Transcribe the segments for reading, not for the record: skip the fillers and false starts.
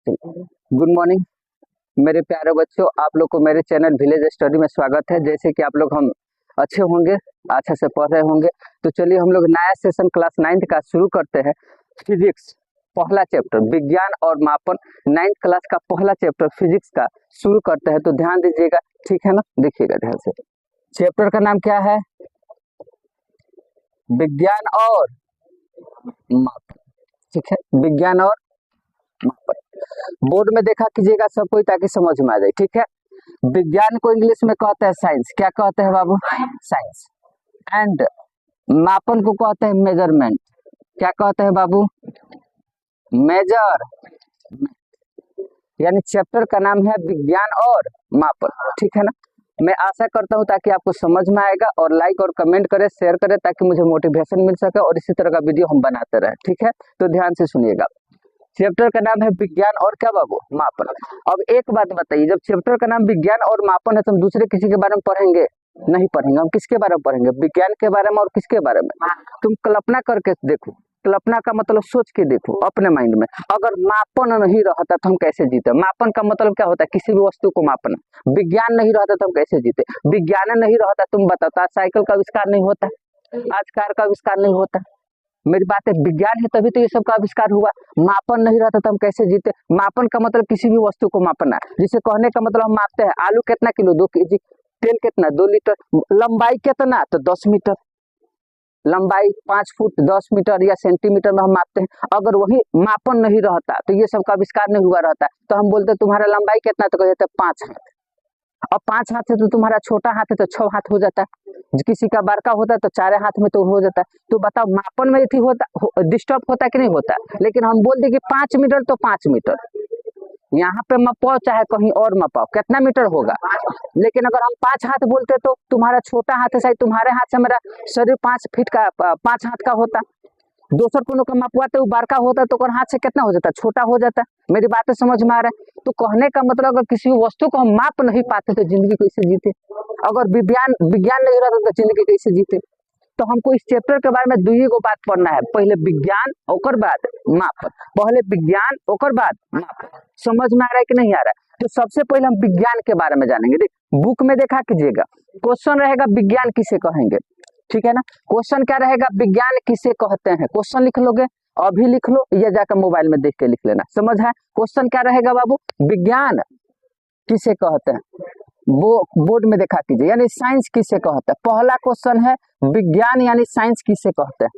Good morning मेरे प्यारे बच्चों, आप लोग को मेरे चैनल विलेज स्टडी में स्वागत है। जैसे कि आप लोग हम अच्छे होंगे, अच्छे से पढ़ रहे होंगे, तो चलिए हम लोग नया सेशन क्लास 9th का शुरू करते हैं। फिजिक्स पहला चैप्टर विज्ञान और मापन, 9th क्लास का पहला चैप्टर फिजिक्स का शुरू करते हैं। तो ध्यान दीजिएगा, ठीक है ना? देखिएगा ध्यान से। चैप्टर का नाम क्या है? विज्ञान और मापन। ठीक है, विज्ञान और मापन। बोर्ड में देखा कीजिएगा सब कोई, ताकि समझ में आ जाए। ठीक है, विज्ञान को इंग्लिश में कहते हैं साइंस। क्या कहते हैं बाबू? साइंस। एंड मापन को कहते हैं मेजरमेंट। क्या कहते हैं बाबू? मेजर। यानी चैप्टर का नाम है विज्ञान और मापन। ठीक है ना? मैं आशा करता हूं ताकि आपको समझ में आएगा, और लाइक और कमेंट करें, शेयर करें, ताकि मुझे मोटिवेशन मिल सके और इसी तरह का वीडियो हम बनाते रहें। ठीक है, तो ध्यान से सुनिएगा। चैप्टर का नाम है विज्ञान और क्या बाबू? मापन। अब एक बात बताइए, जब चैप्टर का नाम विज्ञान और मापन है तो हम दूसरे किसी के बारे में पढ़ेंगे? नहीं पढ़ेंगे। हम किसके बारे में पढ़ेंगे? विज्ञान के बारे में। और किसके बारे में? तुम कल्पना करके देखो। कल्पना का मतलब सोच के देखो अपने माइंड में। अगर मापन नहीं रहता तो हम कैसे जीते? मापन का मतलब क्या होता है? किसी भी वस्तु को मापना। विज्ञान नहीं रहता तो हम कैसे जीते? विज्ञान नहीं रहता, तुम बताओ, आज साइकिल का आविष्कार नहीं होता, आज कार का आविष्कार नहीं होता। मेरी बात है, विज्ञान है तभी तो ये सब का आविष्कार हुआ। मापन नहीं रहता तो हम कैसे जीते? मापन का मतलब किसी भी वस्तु को मापना। जिसे कहने का मतलब हम मापते हैं, आलू कितना किलो? 2 केजी। तेल कितना? 2 लीटर। लंबाई कितना? तो 10 मीटर। लंबाई 5 फुट 10 मीटर या सेंटीमीटर में हम मापते हैं। अगर वही मापन नहीं रहता तो ये सब का आविष्कार नहीं हुआ रहता। तो हम बोलते तुम्हारा लंबाई कितना? तो कहते 5 हाथ। अब 5 हाथ है तो तुम्हारा छोटा हाथ है तो 6 हाथ हो जाता है। किसी का बड़का होता है तो 4 हाथ में तो हो जाता है। तो बताओ, मापन में थी होता डिस्टर्ब होता है कि नहीं होता? लेकिन हम बोल दे कि 5 मीटर तो 5 मीटर। यहाँ पे मपाओ चाहे कहीं और मपाओ, कितना मीटर होगा? लेकिन अगर हम 5 हाथ बोलते तो तुम्हारा छोटा हाथ है, शायद तुम्हारे हाथ से मेरा शरीर 5 फीट का 5 हाथ का होता। दोसर कोनो का मापवाते वो बड़का होता तो हाथ से कितना हो जाता? छोटा हो जाता। मेरी बातें समझ में आ रहा है? तो कहने का मतलब, अगर किसी वस्तु को हम माप नहीं पाते तो जिंदगी कैसे जीते? अगर विज्ञान नहीं रहता तो जिंदगी कैसे जीते? तो हमको इस चैप्टर के बारे में 2 बात पढ़ना है। पहले विज्ञान ओकर बाद माप। पहले विज्ञान ओकर बाद माप। समझ में आ रहा है कि नहीं आ रहा है? तो सबसे पहले हम विज्ञान के बारे में जानेंगे। देख, बुक में देखा कीजिएगा, क्वेश्चन रहेगा विज्ञान किसे कहेंगे। ठीक है ना? क्वेश्चन क्या रहेगा? विज्ञान किसे कहते हैं। क्वेश्चन लिख लोगे, अभी लिख लो या जाकर मोबाइल में देख के लिख लेना। समझ है? क्वेश्चन क्या रहेगा बाबू? विज्ञान किसे कहते हैं, वो बोर्ड में देखा कीजिए। यानी साइंस किसे कहते हैं। पहला क्वेश्चन है विज्ञान यानी साइंस किसे कहते हैं।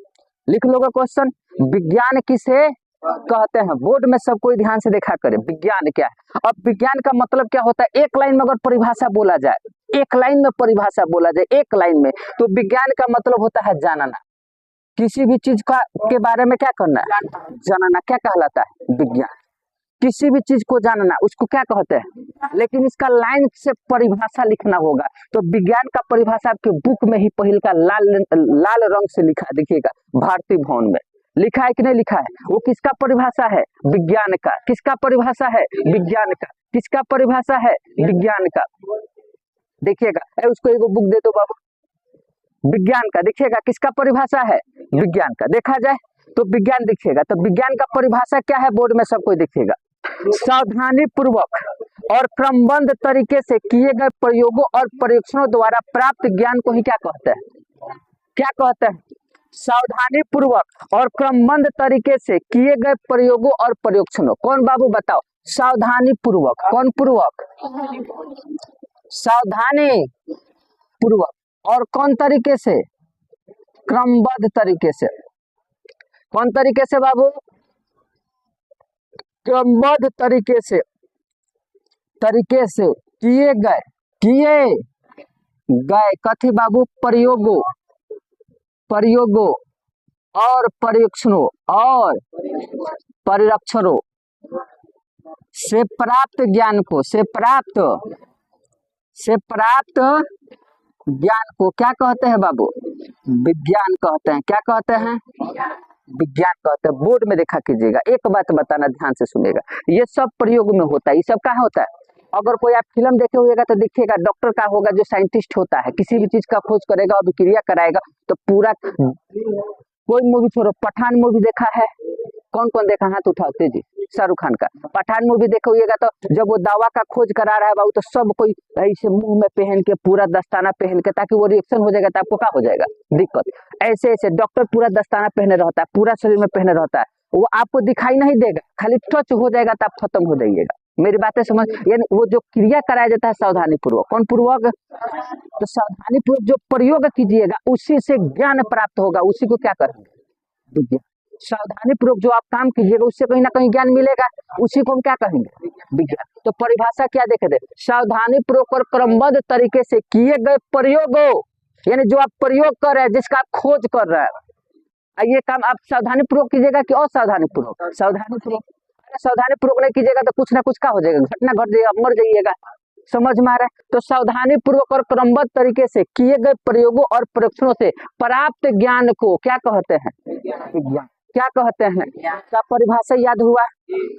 लिख लोगे क्वेश्चन, विज्ञान किसे कहते हैं। बोर्ड में सब कोई ध्यान से देखा करे, विज्ञान क्या है। अब विज्ञान का मतलब क्या होता है? एक लाइन में अगर परिभाषा बोला जाए, एक लाइन में परिभाषा बोला जाए, एक लाइन में, तो विज्ञान का मतलब होता है जानना। किसी भी चीज का के बारे में क्या करना है? जानना। क्या कहलाता है? विज्ञान। किसी भी चीज को जानना, उसको क्या कहते हैं? लेकिन इसका लाइन से परिभाषा लिखना होगा। तो विज्ञान का परिभाषा आपके बुक में ही पहिल का लाल रंग से लिखा देखिएगा, भारतीय भवन में लिखा है कि नहीं लिखा है? वो किसका परिभाषा है? विज्ञान का। किसका परिभाषा है? विज्ञान का। किसका परिभाषा है? विज्ञान का। देखिएगा, उसको एगो बुक दे दो बाबू, विज्ञान का। देखिएगा किसका परिभाषा है? विज्ञान का। देखा जाए तो विज्ञान दिखेगा। तो विज्ञान का परिभाषा क्या है? बोर्ड में सब कोई देखिएगा, सावधानी पूर्वक और क्रमबद्ध तरीके से किए गए प्रयोगों और परीक्षणों द्वारा प्राप्त ज्ञान को ही क्या कहते हैं? क्या कहते हैं? सावधानी पूर्वक और क्रमबद्ध तरीके से किए गए प्रयोगों और परीक्षणों। कौन बाबू बताओ? सावधानी पूर्वक। कौन पूर्वक? सावधानी पूर्वक। और कौन तरीके से? क्रमबद्ध तरीके से। कौन तरीके से बाबू? क्रमबद्ध तरीके से किए गए कथी बाबू? प्रयोगों और परीक्षणों और परीक्षणों से प्राप्त ज्ञान को ज्ञान को क्या कहते हैं बाबू? विज्ञान कहते हैं। क्या कहते हैं? विज्ञान कहते हैं। बोर्ड में देखा कीजिएगा। एक बात बताना, ध्यान से सुनिएगा, ये सब प्रयोग में होता है। ये सब कहाँ होता है? अगर कोई आप फिल्म देखे होगा तो देखिएगा, डॉक्टर का होगा जो साइंटिस्ट होता है, किसी भी चीज का खोज करेगा, अभिक्रिया कराएगा, तो पूरा कोई मूवी छोड़ो, पठान मूवी देखा है? कौन कौन देखा, हाथ उठाओ तेजी। शाहरुख खान का पठान मूवी देखोगे तो जब वो दवा का खोज करा रहा है बाबू, तो सब कोई ऐसे मुंह में पहन के पूरा दस्ताना पहन के, ताकि वो रिएक्शन हो जाएगा तो आपको क्या हो जाएगा दिक्कत। ऐसे ऐसे डॉक्टर पूरा दस्ताना पहने रहता है, पूरा शरीर में पहने रहता है, वो आपको दिखाई नहीं देगा, खाली टच हो जाएगा तो आप खत्म हो जाइएगा। मेरी बातें समझ, यानी वो जो क्रिया कराया जाता है सावधानी पूर्वक, कौन पूर्वक, तो सावधानी पूर्वक जो प्रयोग कीजिएगा उसी से ज्ञान प्राप्त होगा, उसी को क्या करेंगे विज्ञान। सावधानी पूर्वक जो आप काम कीजिएगा उससे कहीं ना कहीं ज्ञान मिलेगा, उसी को हम क्या कहेंगे विज्ञान। तो परिभाषा क्या देखे थे, सावधानी पूर्वक और क्रमबद्ध तरीके से किए गए प्रयोगों, यानी जो आप प्रयोग कर रहे हैं, जिसका आप खोज कर रहे हैं, ये काम आप सावधानी पूर्वक कीजिएगा कि असावधानी पूर्वक, सावधानी पूर्वक। सावधानी पूर्वक नहीं कीजिएगा तो कुछ ना कुछ क्या हो जाएगा, घटना घट जाएगा, मर जाइएगा। समझ में आ रहा है। तो सावधानी पूर्वक और क्रमबद्ध तरीके से किए गए प्रयोगों और परीक्षणों से प्राप्त ज्ञान को क्या कहते हैं विज्ञान। क्या कहते हैं, क्या परिभाषा याद हुआ,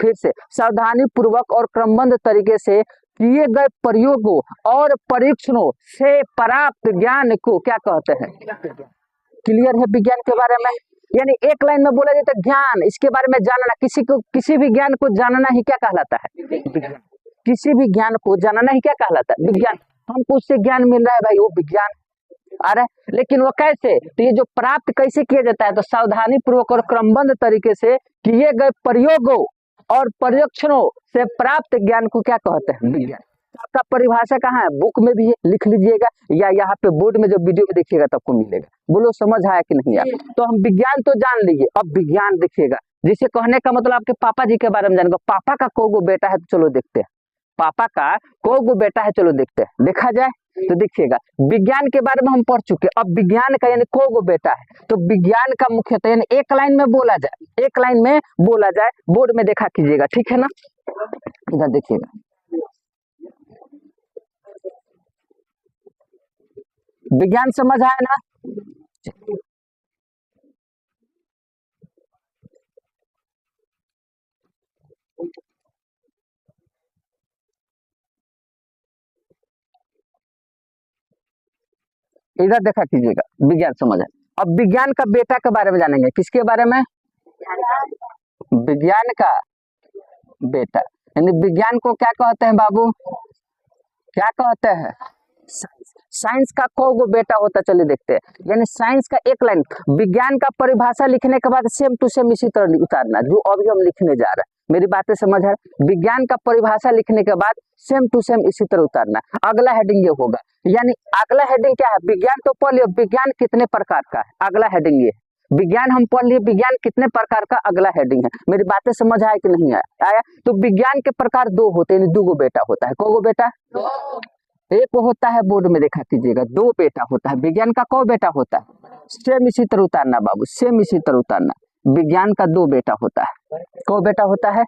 फिर से सावधानी पूर्वक और क्रमबद्ध तरीके से किए गए प्रयोगों और परीक्षणों से प्राप्त ज्ञान को क्या कहते हैं। क्लियर है विज्ञान के बारे में, यानी एक लाइन में बोला जाए तो ज्ञान, इसके बारे में जानना, किसी भी ज्ञान को जानना ही क्या कहलाता है विज्ञान। किसी भी ज्ञान को जानना ही क्या कहलाता है विज्ञान। हमको उससे ज्ञान मिल रहा है भाई, वो विज्ञान आ रहा है। लेकिन वो कैसे, तो ये जो प्राप्त कैसे किया जाता है, तो सावधानी पूर्वक और क्रमबद्ध तरीके से किए गए प्रयोगों और परीक्षणों से प्राप्त ज्ञान को क्या कहते हैं विज्ञान। आपका परिभाषा कहाँ है, बुक में भी है, लिख लीजिएगा, या यहाँ पे बोर्ड में जो वीडियो में देखिएगा तब को मिलेगा। बोलो समझ आया कि नहीं आया। तो हम विज्ञान तो जान लीजिए, अब विज्ञान देखिएगा, जिसे कहने का मतलब आपके पापा जी के बारे में जानेगा। पापा का कोगो बेटा है, तो चलो देखते हैं, पापा का कोगो बेटा है, चलो देखते हैं। देखा जाए तो देखिएगा, विज्ञान के बारे में हम पढ़ चुके, अब विज्ञान का यानी कोगो बेटा है। तो विज्ञान का मुख्यतः यानी एक लाइन में बोला जाए, एक लाइन में बोला जाए, बोर्ड में देखा कीजिएगा, ठीक है ना। इधर देखिएगा, विज्ञान समझ आया ना। इधर देखा कीजिएगा, विज्ञान समझ आया। अब विज्ञान का बेटा के बारे में जानेंगे, किसके बारे में, विज्ञान का बेटा, यानी विज्ञान को क्या कहते हैं बाबू, क्या कहते हैं साइंस। साइंस का कोगो बेटा होता, चलिए देखते हैं। यानी साइंस का एक लाइन, विज्ञान का परिभाषा लिखने के बाद सेम टू सेम इसी तरह उतारना, जो अभी हम लिखने जा रहे हैं। मेरी बातें समझ है। विज्ञान का परिभाषा लिखने के बाद सेम टू सेम इसी तरह उतारना। अगला हेडिंग ये होगा, यानी अगला हेडिंग क्या है, विज्ञान तो पढ़ लियो, विज्ञान कितने प्रकार का है, अगला हेडिंग ये। विज्ञान हम पढ़ लिए, विज्ञान कितने प्रकार का, अगला हेडिंग है। मेरी बातें समझ आया कि नहीं आया। तो विज्ञान के प्रकार दो होते हैं, दो गो बेटा होता है। को बेटा, एक होता है, बोर्ड में देखा कीजिएगा, दो बेटा होता है। विज्ञान का कौ बेटा होता है, सेम इसी तरह उतारना बाबू, सेम इसी तरह उतारना। विज्ञान का दो बेटा होता है, कौ बेटा होता है,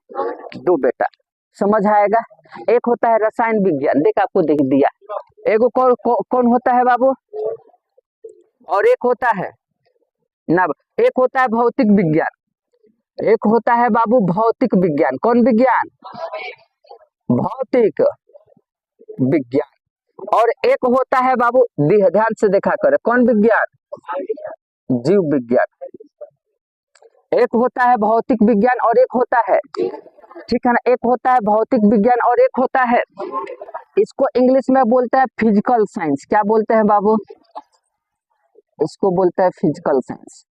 दो बेटा, समझ आएगा। एक होता है रसायन विज्ञान, देख आपको देख दिया, एगो कौन होता है बाबू, और एक होता है नब, एक होता है भौतिक विज्ञान, एक होता है बाबू भौतिक विज्ञान। कौन विज्ञान, भौतिक विज्ञान। और एक होता है बाबू, ध्यान से देखा करे, कौन विज्ञान, जीव विज्ञान। एक होता है भौतिक विज्ञान और एक होता है, ठीक है ना, एक होता है भौतिक विज्ञान और एक होता है, इसको इंग्लिश में बोलते हैं फिजिकल साइंस। क्या बोलते हैं बाबू, इसको बोलते हैं फिजिकल साइंस।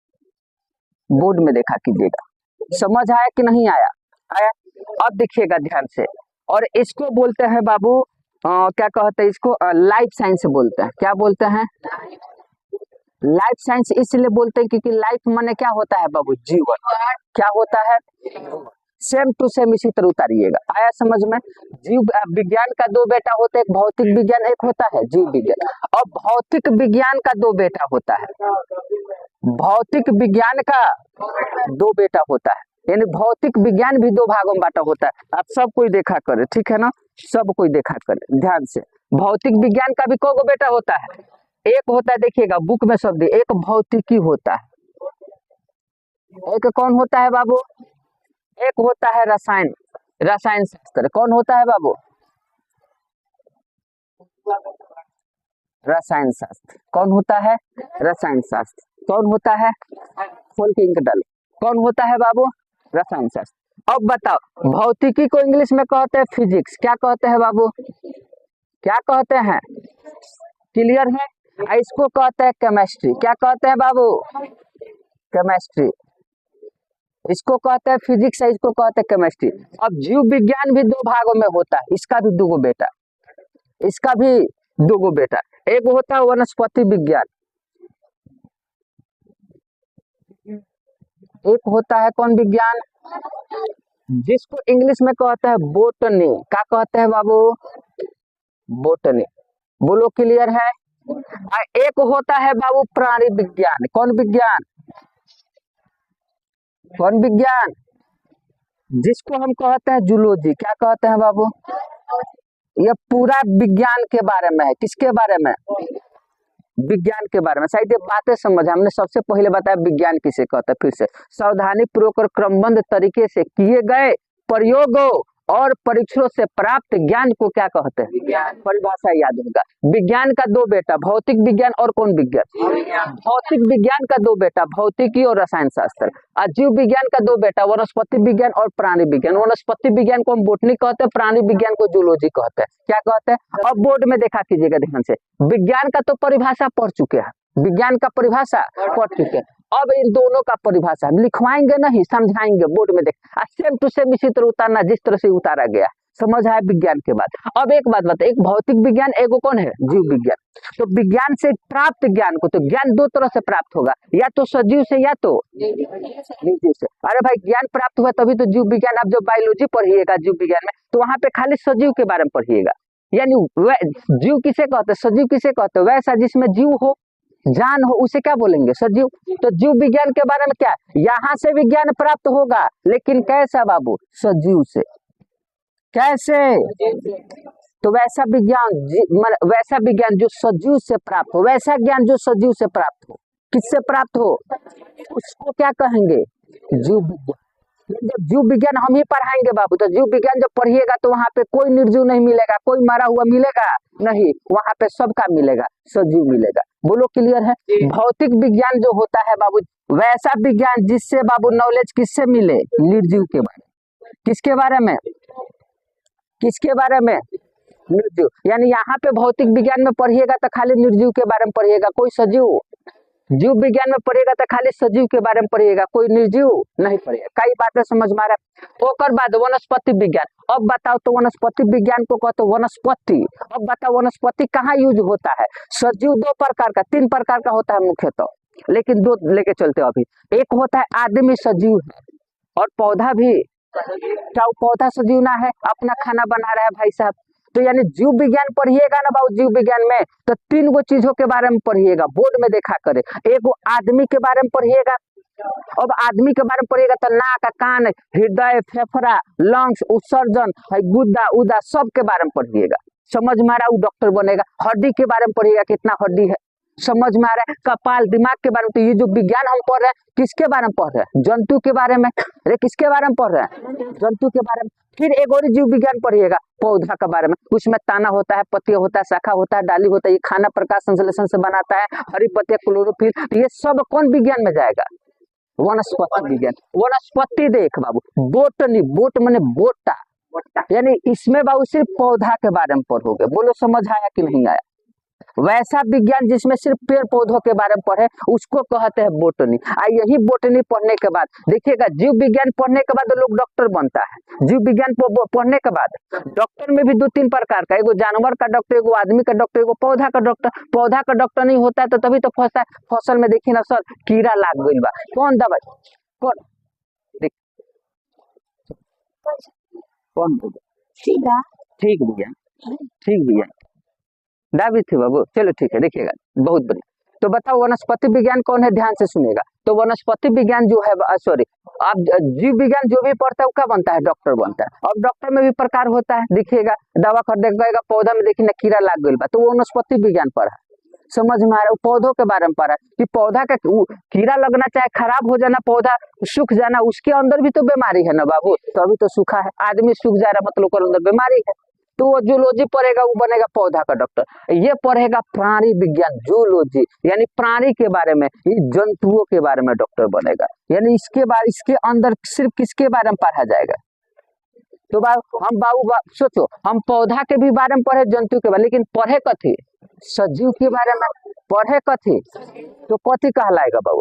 बोर्ड में देखा कीजिएगा, समझ आया कि नहीं आया, आया। अब देखिएगा ध्यान से, और इसको बोलते हैं बाबू क्या कहते हैं, इसको लाइफ साइंस बोलते हैं। क्या बोलते हैं, लाइफ साइंस इसलिए बोलते हैं क्योंकि लाइफ माने क्या होता है बाबू, जीवन। क्या होता है, सेम टू सेम इसी तरह उतारिएगा, आया समझ में। जीव विज्ञान का दो बेटा होता है, एक भौतिक विज्ञान, एक होता है जीव विज्ञान। और भौतिक विज्ञान का दो बेटा होता है, भौतिक विज्ञान का दो बेटा होता है, यानी भौतिक विज्ञान भी दो भागों में बांटा होता है। आप सब कोई देखा करे, ठीक है ना, सब कोई देखा करे ध्यान से। भौतिक विज्ञान का भी को बेटा होता है, एक होता है, देखिएगा बुक में शब्द, एक भौतिकी होता है, एक कौन होता है बाबू, एक होता है रसायन, रसायन शास्त्र। कौन होता है बाबू, रसायन शास्त्र। कौन होता है, रसायन शास्त्र। कौन होता है, खोल के इंक डालो, कौन होता है बाबू, रसायन शास्त्र। अब बताओ भौतिकी को इंग्लिश में कहते हैं फिजिक्स, क्या कहते हैं बाबू, क्या कहते हैं, क्लियर है। इसको कहते हैं केमिस्ट्री, क्या कहते हैं बाबू, केमिस्ट्री। इसको कहते हैं फिजिक्स, इसको कहते हैं केमिस्ट्री। अब जीव विज्ञान भी दो भागों में होता है, इसका भी दो बेटा, इसका भी दो बेटा। एक होता है वनस्पति विज्ञान, एक होता है कौन विज्ञान, जिसको इंग्लिश में कहते हैं बोटनी, क्या कहते हैं बाबू, बोटनी। बोलो क्लियर है। एक होता है बाबू प्राणी विज्ञान, कौन विज्ञान, कौन विज्ञान, जिसको हम कहते हैं जूलॉजी, क्या कहते हैं बाबू। ये पूरा विज्ञान के बारे में है, किसके बारे में, विज्ञान के बारे में। शायद ये बातें समझ, हमने सबसे पहले बताया विज्ञान किसे कहते हैं। फिर से सावधानी पूर्वक और क्रमबद्ध तरीके से किए गए प्रयोगों और परीक्षणों से प्राप्त ज्ञान को क्या कहते हैं, परिभाषा याद होगा। विज्ञान का दो बेटा, भौतिक विज्ञान और कौन विज्ञान, भौतिक विज्ञान का दो बेटा, भौतिकी और रसायन शास्त्र। और जीव विज्ञान का दो बेटा, वनस्पति विज्ञान और प्राणी विज्ञान। वनस्पति विज्ञान को हम बोटनी कहते हैं, प्राणी विज्ञान को जूलॉजी कहते हैं, क्या कहते हैं। अब बोर्ड में देखा कीजिएगा ध्यान से, विज्ञान का तो परिभाषा पढ़ चुके हैं, विज्ञान का परिभाषा पढ़ चुके हैं। अब इन दोनों का परिभाषा हम लिखवाएंगे नहीं, समझाएंगे बोर्ड में देख, सेम टू सेम इसी तरह उतारना जिस तरह से उतारा गया, समझ आया विज्ञान के बाद। अब एक बात बता, एक भौतिक विज्ञान, एगो कौन है, जीव विज्ञान। तो विज्ञान से प्राप्त ज्ञान को, तो ज्ञान दो तरह से प्राप्त होगा, या तो सजीव से या तो निर्जीव से। अरे भाई ज्ञान प्राप्त हुआ तभी तो जीव विज्ञान। आप जब बायोलॉजी पढ़िएगा जीव विज्ञान में, तो वहां पे खाली सजीव के बारे में पढ़िएगा, यानी जीव किसे कहते हैं, सजीव किसे कहते हैं, वैसा जिसमें जीव हो, जान हो, उसे क्या बोलेंगे, सजीव। तो जीव विज्ञान के बारे में क्या, यहाँ से विज्ञान प्राप्त होगा, लेकिन कैसा बाबू, सजीव से। कैसे, तो वैसा विज्ञान, वैसा विज्ञान जो सजीव से प्राप्त हो, वैसा ज्ञान जो सजीव से प्राप्त हो, किससे प्राप्त हो, उसको क्या कहेंगे, जीव विज्ञान। जब जीव विज्ञान हम ही पढ़ाएंगे बाबू, तो जीव विज्ञान जब पढ़िएगा तो वहां पे कोई निर्जीव नहीं मिलेगा, कोई मरा हुआ मिलेगा नहीं, वहां पे सबका मिलेगा, सजीव मिलेगा। बोलो क्लियर है। भौतिक विज्ञान जो होता है बाबू, वैसा विज्ञान जिससे बाबू नॉलेज किससे मिले, निर्जीव के बारे में। किसके बारे में, किसके बारे में, निर्जीव। यानी यहाँ पे भौतिक विज्ञान में पढ़िएगा तो खाली निर्जीव के बारे में पढ़िएगा, कोई सजीव। जीव विज्ञान में पढ़ेगा तो खाली सजीव के बारे में पढ़िएगा, कोई निर्जीव नहीं पढ़ेगा। कई बातें समझ में आ रहा है। ओकर बाद वनस्पति विज्ञान। अब बताओ तो वनस्पति विज्ञान को कहते वनस्पति। अब बताओ वनस्पति कहाँ यूज होता है। सजीव दो प्रकार का, तीन प्रकार का होता है मुख्यतः, लेकिन दो लेके चलते हो अभी। एक होता है आदमी सजीव है, और पौधा भी। क्या पौधा सजीव ना है, अपना खाना बना रहा है भाई साहब। तो यानी जीव विज्ञान पढ़िएगा ना बाबू, जीव विज्ञान में तो तीन गो चीजों के बारे में पढ़िएगा, बोर्ड में देखा करे। एक आदमी के बारे में पढ़िएगा। अब आदमी के बारे में पढ़िएगा तो नाक, कान, हृदय, फेफड़ा, लंग्स, उत्सर्जन, गुद्दा उदा सब के बारे में पढ़िएगा। समझ में आ रहा है, वो डॉक्टर बनेगा। हड्डी के बारे में पढ़िएगा, कितना हड्डी है, समझ में आ रहा है। कपाल, दिमाग के बारे में। तो ये जो विज्ञान हम पढ़ रहे हैं, किसके बारे में पढ़ रहे हैं, जंतु के बारे में। अरे किसके बारे में पढ़ रहे हैं, जंतु के बारे में। फिर एक और जीव विज्ञान पढ़िएगा, पौधा के बारे में। उसमें तना होता है, पत्ती होता है, शाखा होता है, डाली होता है, ये खाना प्रकाश संश्लेषण से बनाता है, हरी पत्ती, क्लोरोफिल। ये सब कौन विज्ञान में जाएगा, वनस्पति विज्ञान। वनस्पति देख बाबू, बोटनी, बोट माने बोटा, यानी इसमें बाबू सिर्फ पौधा के बारे में पढ़ोगे। बोलो समझ आया कि नहीं आया। वैसा विज्ञान जिसमें सिर्फ पेड़ पौधों के बारे में पढ़े, उसको कहते हैं बोटनी। यही बोटनी पढ़ने के बाद देखिएगा, जीव विज्ञान पढ़ने के बाद लोग डॉक्टर बनता है। जीव विज्ञान पढ़ने के बाद डॉक्टर में भी दो तीन प्रकार का, एगो जानवर का डॉक्टर, एगो आदमी का डॉक्टर, एगो पौधा का डॉक्टर। पौधा का डॉक्टर नहीं होता है तो तभी तो फंसता है। फसल में देखिए ना सर, कीड़ा लाग गई बा, कौन दवाई, कौन कौन ठीक भैया, ठीक भैया, दावी थी बाबू। चलो ठीक है, देखिएगा बहुत बढ़िया। तो बताओ वनस्पति विज्ञान कौन है, ध्यान से सुनेगा। तो वनस्पति विज्ञान जो है, सॉरी, आप जीव विज्ञान जो भी पढ़ता है वो क्या बनता है, डॉक्टर बनता है। और डॉक्टर में भी प्रकार होता है, देखिएगा दवा कर देगा, पौधा में देखिए ना कीड़ा लाग गई बा, तो वो वनस्पति विज्ञान पढ़ा। समझ में आ रहा है। पौधों के बारे में पढ़ा कि पौधा का कीड़ा लगना, चाहे खराब हो जाना, पौधा सूख जाना, उसके अंदर भी तो बीमारी है ना बाबू, तो अभी तो सूखा है। आदमी सूख जा रहा मतलब अंदर बीमारी है। तो वो जूलॉजी पढ़ेगा, वो बनेगा पौधा का डॉक्टर। ये पढ़ेगा प्राणी विज्ञान जूलॉजी, यानी प्राणी के बारे में, ये जंतुओं के बारे में डॉक्टर बनेगा। यानी इसके अंदर सिर्फ किसके बारे में पढ़ा जाएगा। तो हम सोचो, हम पौधा के भी बारे में पढ़े, जंतु के बारे में, लेकिन पढ़े कथी, सजीव के बारे में पढ़े कथी, तो कथी कहलाएगा बाबू,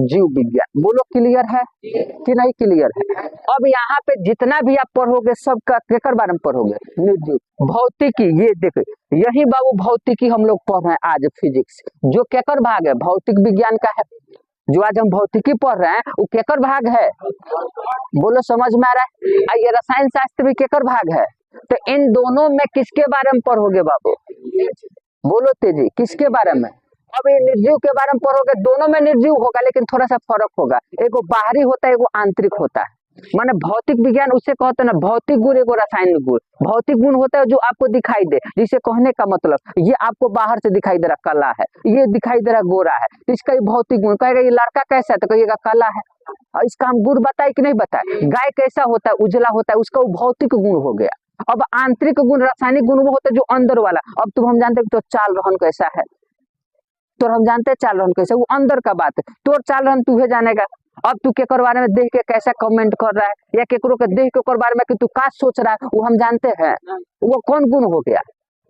जीव विज्ञान। बोलो क्लियर है कि नहीं क्लियर है। अब यहाँ पे जितना भी आप पढ़ोगे सबका केकर बारे में पढ़ोगे, निर्जीव। भौतिकी, ये देखो यही बाबू भौतिकी हम लोग पढ़ रहे हैं आज, फिजिक्स जो केकर भाग है, भौतिक विज्ञान का है। जो आज हम भौतिकी पढ़ रहे हैं वो केकर भाग है, बोलो समझ में आ रहा है। ये रसायन शास्त्र भी केकर भाग है। तो इन दोनों में किसके बारे में पढ़ोगे बाबू, बोलो तेजी, किसके बारे में। अब ये निर्जीव के बारे में पढ़ोगे, दोनों में निर्जीव होगा लेकिन थोड़ा सा फर्क होगा, एगो बाहरी होता है एगो आंतरिक होता है। माने भौतिक विज्ञान उसे कहते हैं ना, भौतिक गुण एगो रासायनिक गुण। भौतिक गुण होता है जो आपको दिखाई दे, जिसे कहने का मतलब ये आपको बाहर से दिखाई दे रहा काला है, ये दिखाई दे रहा गोरा है, तो इसका ये भौतिक गुण। कहेगा ये लड़का कैसा है, तो कहिएगा काला है। और इसका हम गुण बताए कि नहीं बताए, गाय कैसा होता है, उजला होता है, उसका वो भौतिक गुण हो गया। अब आंतरिक गुण, रासायनिक गुण वो होता है जो अंदर वाला। अब तुम हम जानते तो चाल रहन कैसा है, तो हम जानते हैं चाल रहन कैसे, वो अंदर का बात है। तो चाल रहन तू जानेगा। अब तू केकर बारे में देख के कैसा कमेंट कर रहा है, या केकरो के देख के बारे में कि तू का सोच रहा है, वो हम जानते हैं। वो कौन गुण हो गया,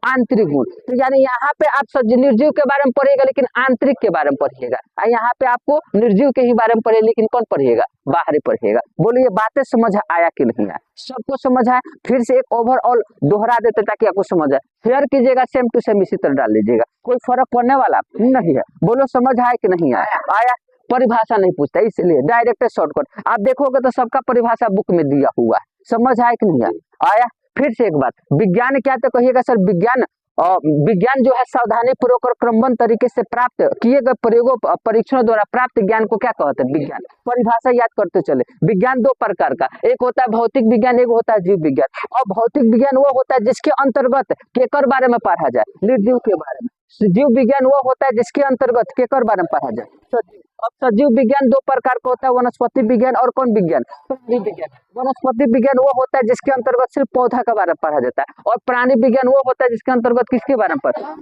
आंतरिक गुण। तो यानी यहाँ पे आप निर्जीव के बारे में पढ़िएगा लेकिन आंतरिक के बारे में पढ़िएगा, यहाँ पे आपको निर्जीव के ही बारे में पढ़िए लेकिन कौन पढ़िएगा, बाहरी पढ़िएगा। बोलिए ये बातें समझ आया कि नहीं आया, सबको समझ आया। फिर से एक ओवरऑल दोहरा देते ताकि आपको समझ आए। शेयर कीजिएगा, सेम टू सेम इसी तरह डाल लीजिएगा, कोई फर्क पड़ने वाला नहीं है। बोलो समझ आया कि नहीं आया। आया, परिभाषा नहीं पूछता इसलिए डायरेक्ट शॉर्टकट। आप देखोगे तो सबका परिभाषा बुक में दिया हुआ है, समझ आया कि नहीं आया। आया, फिर से एक बात, विज्ञान क्या, तो कहिएगा सर विज्ञान विज्ञान जो है सावधानी पूर्वक और क्रमबद्ध तरीके से प्राप्त किए गए प्रयोगों परीक्षणों द्वारा प्राप्त ज्ञान को क्या कहते हैं, विज्ञान। परिभाषा याद करते चले। विज्ञान दो प्रकार का, एक होता है भौतिक विज्ञान, एक होता है जीव विज्ञान। और भौतिक विज्ञान वो होता है जिसके अंतर्गत केकर बारे में पढ़ा जाए, निर्जीव के बारे में। जीव विज्ञान वो होता है जिसके अंतर्गत केकर बारे में पढ़ा जाए। अब सजीव विज्ञान दो प्रकार का होता है, वनस्पति विज्ञान और कौन विज्ञान, प्राणी विज्ञान। वनस्पति विज्ञान वो होता है जिसके अंतर्गत सिर्फ पौधा के बारे में पढ़ा जाता है, और प्राणी विज्ञान वो होता है जिसके अंतर्गत किसके बारे में पढ़ा,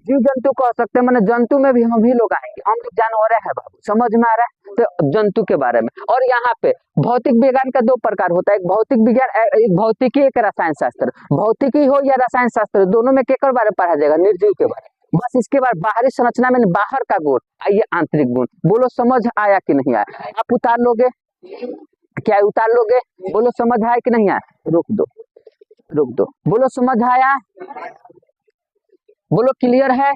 जीव जंतु कह सकते हैं। मैंने जंतु में भी हम ही लोग आएंगे, हम लोग जानवर है बाबू, समझ में आ रहा है। तो जंतु के बारे में। और यहाँ पे भौतिक विज्ञान का दो प्रकार होता है, एक भौतिक विज्ञान, एक भौतिकी, एक रसायन शास्त्र। भौतिकी हो या रसायन शास्त्र, दोनों में केकर बारे में पढ़ा जाएगा, निर्जीव के बारे में। बस इसके बाद बाहरी संरचना में बाहर का गुण, आइए आंतरिक गुण। बोलो समझ आया कि नहीं आया। आप उतार लोगे क्या, उतार लोगे, बोलो समझ आया कि नहीं आया। रुक दो, रुक दो, बोलो समझ आया, बोलो क्लियर है।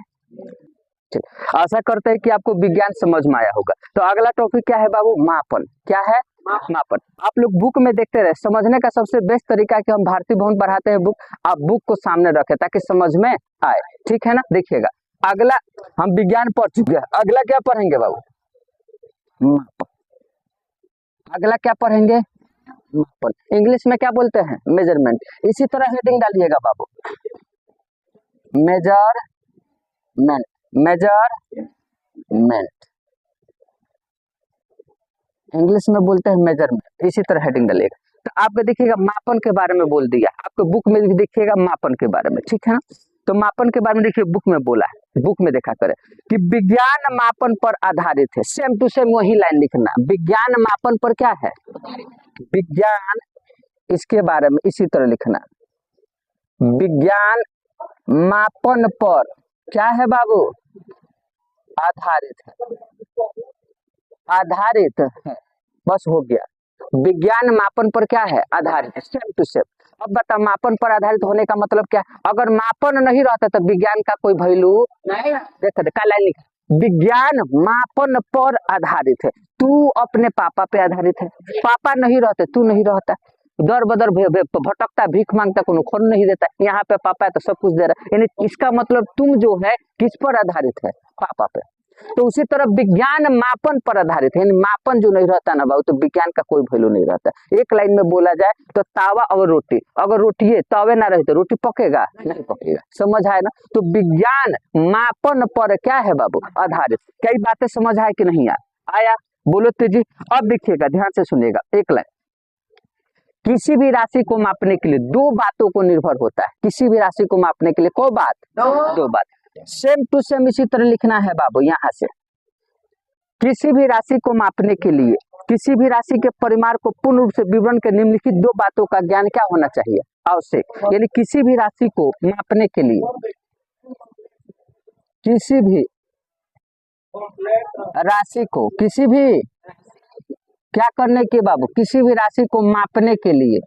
आशा करते हैं कि आपको विज्ञान समझ में आया होगा। तो अगला टॉपिक क्या है बाबू, मापन। क्या है, मापन। आप लोग बुक में देखते रहे, समझने का सबसे बेस्ट तरीका है कि हम भारती भवन पढ़ाते हैं बुक, आप बुक को सामने रखें ताकि समझ में आए, ठीक है ना। देखिएगा, अगला हम विज्ञान पढ़ चुके हैं, अगला क्या पढ़ेंगे बाबू, मापन। अगला क्या पढ़ेंगे, मापन। इंग्लिश में क्या बोलते हैं, मेजरमेंट। इसी तरह हेडिंग डालिएगा बाबू, मेजरमेंट, मेजरमेंट। इंग्लिश में बोलते हैं मेजरमेंट, इसी तरह हेडिंग डालिएगा। तो आपको देखिएगा मापन के बारे में बोल दिया, आपको बुक में भी देखिएगा मापन के बारे में, ठीक है ना। तो मापन के बारे में देखिए बुक में बोला है, बुक में देखा करें कि विज्ञान मापन पर आधारित है। सेम टू सेम वही लाइन लिखना, विज्ञान मापन पर क्या है, विज्ञान, इसके बारे में इसी तरह लिखना, विज्ञान मापन पर क्या है बाबू, आधारित है, आधारित है, बस हो गया। विज्ञान मापन पर क्या है, आधारित है, सेम टू सेम। अब बता, मापन पर आधारित होने का मतलब क्या, अगर मापन नहीं रहता तो विज्ञान का कोई वैल्यू नहीं। देखो देखा लाइन लिखा, विज्ञान मापन पर आधारित है। तू अपने पापा पे आधारित है, पापा नहीं रहते तू नहीं रहता, दर बदर भटकता भीख मांगता, कोनो खोन नहीं देता, यहाँ पे पापा है तो सब कुछ दे रहा है। यानी इसका मतलब तुम जो है किस पर आधारित है, पापा पे। तो उसी तरह विज्ञान मापन पर आधारित है, यानी मापन जो नहीं रहता ना बाबू तो विज्ञान का कोई वैल्यू नहीं रहता। एक लाइन में बोला जाए तो तावा और रोटी, अगर रोटी है तावे ना रहे तो रोटी पकेगा नहीं पकेगा, समझ आए ना। तो विज्ञान मापन पर क्या है बाबू, आधारित। कई बातें समझ आए कि नहीं आया, बोलो तेजी। अब देखिएगा, ध्यान से सुनिएगा एक लाइन किसी भी राशि को मापने के लिए दो बातों को निर्भर होता है। किसी भी राशि को मापने के लिए को बात, दो बात। सेम टू सेम इसी तरह लिखना है बाबू। यहाँ से किसी भी राशि को मापने के लिए किसी भी राशि के परिमाण को पूर्ण रूप से विवरण के निम्नलिखित दो बातों का ज्ञान क्या होना चाहिए, आवश्यक। यानी किसी भी राशि को मापने के लिए किसी भी राशि को किसी भी क्या करने के बाबू, किसी भी राशि को मापने के लिए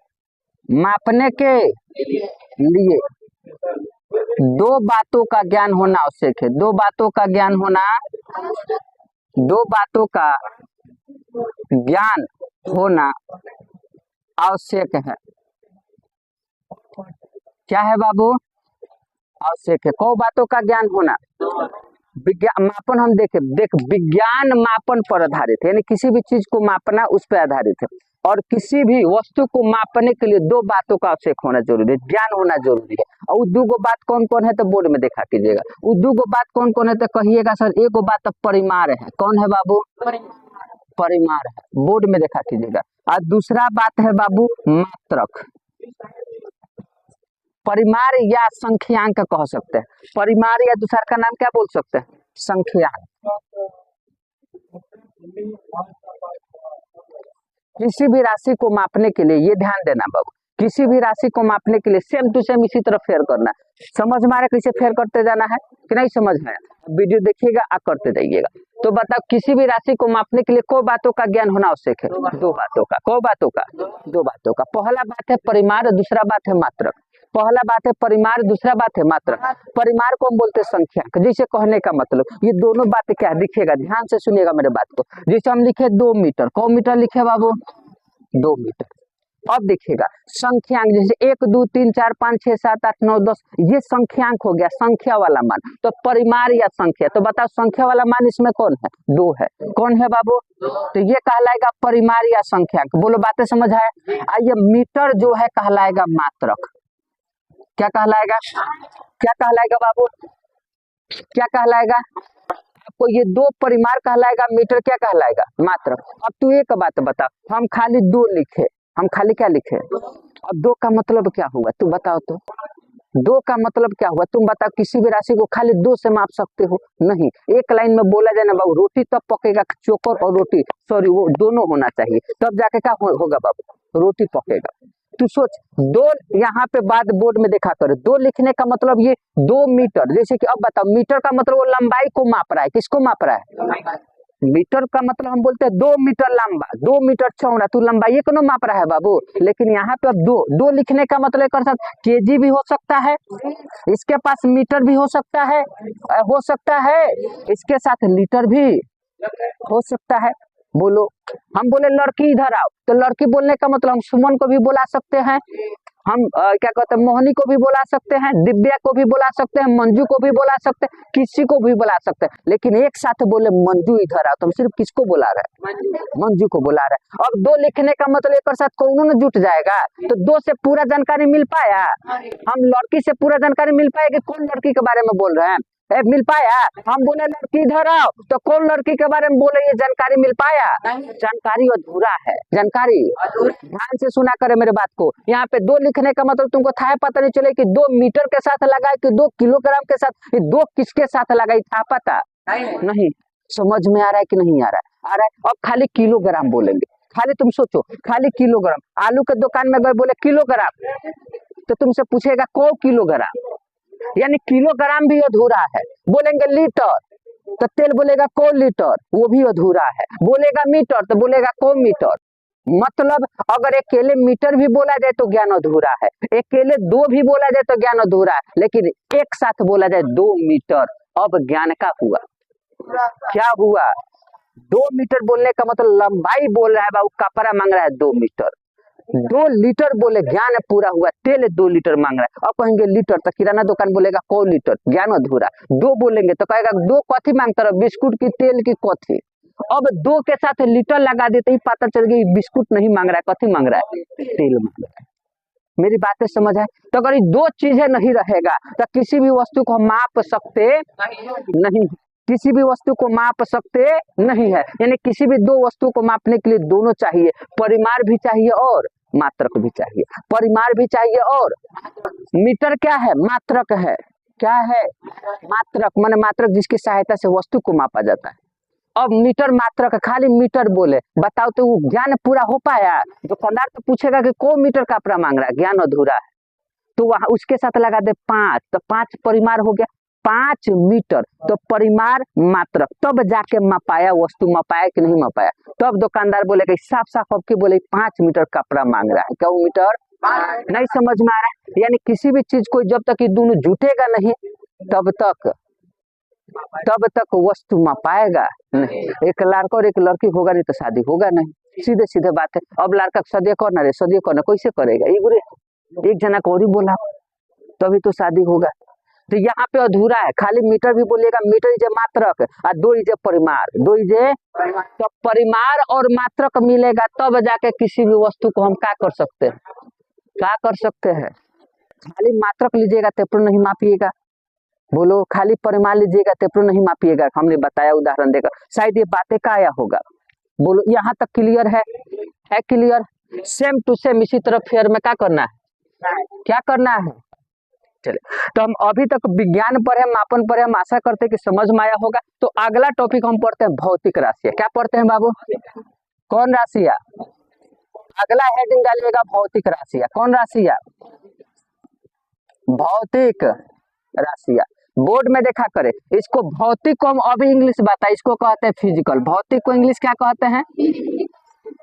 दो बातों का ज्ञान होना आवश्यक है। दो बातों का ज्ञान होना, दो बातों का ज्ञान होना आवश्यक है। क्या है बाबू, आवश्यक है। कौ बातों का ज्ञान होना, विज्ञान मापन हम देख विज्ञान मापन पर आधारित है, यानी किसी भी चीज को मापना उस पर आधारित है। और किसी भी वस्तु को मापने के लिए दो बातों का आवश्यक होना जरूरी है, ज्ञान होना जरूरी है। और दो गो बात कौन कौन है तो बोर्ड में देखा कीजिएगा। वो दो गो बात कौन कौन है तो कहिएगा सर। एक गो बात तो परिमाण है। कौन है बाबू, परिमाण है, बोर्ड में देखा कीजिएगा। और दूसरा बात है बाबू मात्रक। परिमाण या संख्यांक कह सकते हैं। परिमाण या दूसरा का नाम क्या बोल सकते हैं, संख्यांक। किसी भी राशि को मापने के लिए ये ध्यान देना बाबू, किसी भी राशि को मापने के लिए सेम टू सेम इसी तरह फेयर करना है। समझ में आ रहा है कैसे फेयर करते जाना है कि नहीं समझ में आया? वीडियो देखिएगा आ करते जाइएगा। तो बताओ किसी भी राशि को मापने के लिए को बातों का ज्ञान होना आवश्यक है, दो बातों का। को बातों का, दो बातों का। पहला बात है परिमाण, दूसरा बात है मात्रक। पहला बात है परिमाण, दूसरा बात है मात्रक। परिमाण को हम बोलते हैं संख्यांक। जैसे कहने का मतलब ये दोनों बातें क्या दिखेगा, ध्यान से सुनिएगा मेरे बात को। जैसे हम लिखे 2 मीटर, कौन मीटर लिखे बाबू, 2 मीटर। अब देखिएगा संख्यांक, जैसे 1 2 3 4 5 6 7 8 9 10, ये संख्यांक हो गया, संख्या वाला मान। तो परिमाण या संख्या, तो बताओ संख्या वाला मान इसमें कौन है, 2 है। कौन है बाबू, तो ये कहलाएगा परिमाण या संख्यांक। बोलो बातें समझ आए? आइए मीटर जो है कहलाएगा मात्रक। क्या कहलाएगा, क्या कहलाएगा बाबू, क्या कहलाएगा आपको? ये 2 परिमाण कहलाएगा, मीटर क्या कहलाएगा, मात्रक। अब तू एक बात बता, हम खाली 2 लिखे, हम खाली क्या लिखे? अब 2 का मतलब क्या हुआ तू बताओ तो, 2 का मतलब क्या हुआ तुम बताओ। किसी भी राशि को खाली 2 से माप सकते हो? नहीं। एक लाइन में बोला जाए ना बाबू, रोटी तब पकेगा, चोकर और रोटी, सॉरी वो दोनों होना चाहिए, तब जाके क्या होगा बाबू, रोटी पकेगा। तू सोच 2 यहाँ पे बाद बोर्ड में देखा कर, 2 लिखने का मतलब ये 2 मीटर। जैसे कि अब बताओ मीटर का मतलब वो लंबाई को माप रहा है, किसको माप रहा है? मीटर का मतलब हम बोलते हैं 2 मीटर लंबा, 2 मीटर चौड़ा, तू लंबाई को माप रहा है बाबू। लेकिन यहाँ पे अब 2 लिखने का मतलब कर सकते केजी भी हो सकता है, इसके पास मीटर भी हो सकता है, इसके साथ लीटर भी हो सकता है। बोलो हम बोले लड़की इधर आओ, तो लड़की बोलने का मतलब हम सुमन को भी बुला सकते हैं, हम क्या कहते हैं मोहनी को भी बुला सकते हैं, दिव्या को भी बुला सकते हैं, मंजू को भी बुला सकते हैं, किसी को भी बुला सकते हैं। लेकिन एक साथ बोले मंजू इधर आओ, तो हम सिर्फ किसको बुला रहे हैं, मंजू को बुला रहे हैं। अब 2 लिखने का मतलब एक साथ कौन न जुट जाएगा, तो 2 से पूरा जानकारी मिल पाया, हम लड़की से पूरा जानकारी मिल पाएगी, कौन लड़की के बारे में बोल रहे हैं, मिल पाया। हम बोले लड़की इधर आओ, तो कौन लड़की के बारे में बोले, ये जानकारी मिल पाया? जानकारी अधूरा है, जानकारी। ध्यान से सुना करे मेरे बात को। यहाँ पे 2 लिखने का मतलब तुमको था पता नहीं चले कि 2 मीटर के साथ लगा कि 2 किलोग्राम के साथ, ये 2 किसके साथ लगाई था पता नहीं। समझ में आ रहा है कि नहीं आ रहा है? आ रहा है। अब खाली किलोग्राम बोलेंगे, खाली तुम सोचो, खाली किलोग्राम। आलू के दुकान में गए बोले किलोग्राम, तो तुमसे पूछेगा को किलोग्राम, यानी किलोग्राम भी अधूरा है। बोलेंगे लीटर, तो तेल बोलेगा को लीटर, वो भी अधूरा है। बोलेगा मीटर, तो बोलेगा को मीटर। मतलब अगर अकेले मीटर भी बोला जाए तो ज्ञान अधूरा है, अकेले 2 भी बोला जाए तो ज्ञान अधूरा है, लेकिन एक साथ बोला जाए 2 मीटर, अब ज्ञान का हुआ, क्या हुआ? 2 मीटर बोलने का मतलब लंबाई बोल रहा है बाबू, कपड़ा मांग रहा है 2 मीटर। 2 लीटर बोले ज्ञान पूरा हुआ, तेल 2 लीटर मांग रहा है। अब कहेंगे लीटर, तो किराना दुकान बोलेगा को लीटर, ज्ञान अधूरा। 2 बोलेंगे तो कहेगा 2 कथी मांगता रहा, बिस्कुट की तेल की कथी। अब 2 के साथ लीटर लगा देते ही पता चल गई बिस्कुट नहीं मांग रहा है, कथी मांग रहा है, तेल मांग रहा है। मेरी बातें समझ है? तो अगर ये 2 चीजें नहीं रहेगा तो किसी भी वस्तु को माप सकते नहीं, किसी भी वस्तु को माप सकते नहीं है। यानी किसी भी 2 वस्तु को मापने के लिए दोनों चाहिए, परिमाण भी चाहिए और मात्रक भी चाहिए, परिमाण भी चाहिए, और मीटर क्या है? मात्रक है। क्या है? मात्रक माने मात्रक जिसकी सहायता से वस्तु को मापा जाता है। अब मीटर मात्रक, खाली मीटर बोले, बताओ तो वो ज्ञान पूरा हो पाया? दुकानदार तो पूछेगा कि को मीटर का कपड़ा मांग रहा है, ज्ञान अधूरा है। तो वहां उसके साथ लगा दे 5, तो 5 परिमाण हो गया, 5 मीटर, तो परिमाण मात्रक, तब जाके मापाया, वस्तु मापाया कि नहीं मापाया। तब दुकानदार बोलेगा साफ साफ आपके बोले 5 मीटर कपड़ा मांग रहा है, क्या मीटर? नहीं समझ में आ रहा है? यानी किसी भी चीज को जब तक ये दोनों जुटेगा नहीं तब तक वस्तु मापाएगा नहीं। एक लड़का और एक लड़की होगा नहीं तो शादी होगा नहीं, सीधे सीधे बात है। अब लड़का सदिया करना रे, सदिया करना कैसे करेगा? ये बुरे एक जना को और ही बोला तभी तो शादी होगा। तो यहाँ पे अधूरा है, खाली मीटर भी बोलिएगा, मीटर इजे मात्रक और 2 इजे परिमाण, 2 इजे तो परिमाण और मात्रक मिलेगा तब जाके किसी भी वस्तु को हम क्या कर सकते हैं? क्या कर सकते हैं? खाली मात्रक लीजिएगा तो नहीं मापिएगा, बोलो खाली परिमाण लीजिएगा तो नहीं मापिएगा। हमने बताया उदाहरण देकर, शायद ये बातें का आया होगा, बोलो यहाँ तक क्लियर है क्लियर? सेम टू सेम इसी तरह फेयर में क्या करना है? क्या करना है? चले, तो हम अभी तक विज्ञान पर है, मापन पर है, हम आशा करते हैं कि समझ में आया होगा। तो अगला टॉपिक हम पढ़ते हैं भौतिक राशियां। क्या पढ़ते हैं बाबू? कौन राशियां? अगला हेडिंग डालिएगा भौतिक राशियां। कौन राशियां? भौतिक राशियां। बोर्ड में देखा करे, इसको भौतिक को हम अभी इंग्लिश बताए, इसको कहते हैं फिजिकल। भौतिक को इंग्लिश क्या कहते हैं?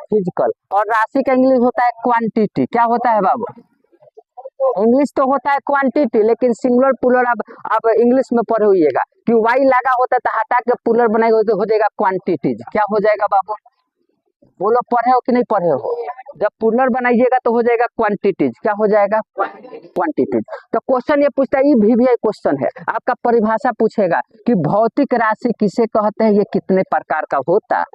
फिजिकल। और राशि का इंग्लिश होता है क्वांटिटी। क्या होता है बाबू? इंग्लिश तो होता है क्वांटिटी, लेकिन सिंगुलर पुलर अब इंग्लिश में पढ़े हुईएगा कि वाई लगा होता है तो हटा के पुलर बनाएगा तो हो जाएगा क्वांटिटीज। क्या हो जाएगा बाबू? बोलो पढ़े हो कि नहीं पढ़े हो? जब पुलर बनाइएगा तो हो जाएगा क्वांटिटीज। क्या हो जाएगा? क्वांटिटीज। तो क्वेश्चन ये पूछता है, ये भी क्वेश्चन है आपका, परिभाषा पूछेगा कि भौतिक राशि किसे कहते हैं, ये कितने प्रकार का होता है?